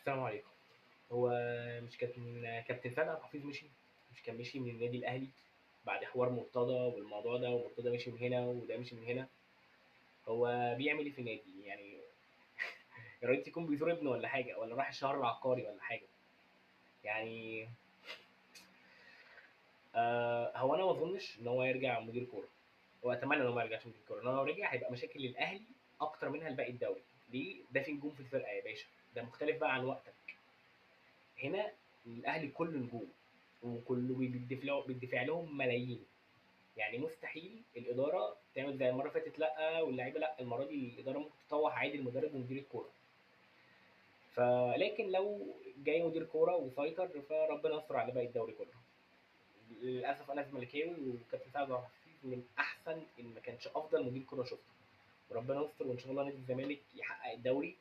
السلام عليكم. هو مش كابتن فهد عبد الحفيظ مشي؟ مش كان مشي من النادي الأهلي بعد حوار مرتضى والموضوع ده، ومرتضى مشي من هنا وده مشي من هنا. هو بيعمل إيه في النادي؟ يعني يا ريت يكون بيزور ابنه ولا حاجة، ولا راح الشهر العقاري ولا حاجة. يعني هو أنا ما أظنش إن هو يرجع مدير كورة. وأتمنى إن هو ما يرجعش مدير كورة، إن هو لو رجع هيبقى مشاكل للأهلي أكتر منها لباقي الدوري. ليه؟ ده في نجوم في الفرقة يا باشا، ده مختلف بقى عن وقتك. هنا الأهلي كله نجوم، وكله بيدفع لهم ملايين. يعني مستحيل الاداره تعمل زي المره اللي فاتت، لا واللعيبه لا، المره دي الاداره ممكن تطوح عادي المدرب ومدير الكوره. فلكن لو جاي مدير كوره وسيطر فربنا يستر على باقي الدوري كله. للاسف انا زملكاوي، وكابتن سعد عبد الحفيظ من احسن ان ما كانش افضل مدير كوره شفته. وربنا يستر، وان شاء الله نادي الزمالك يحقق الدوري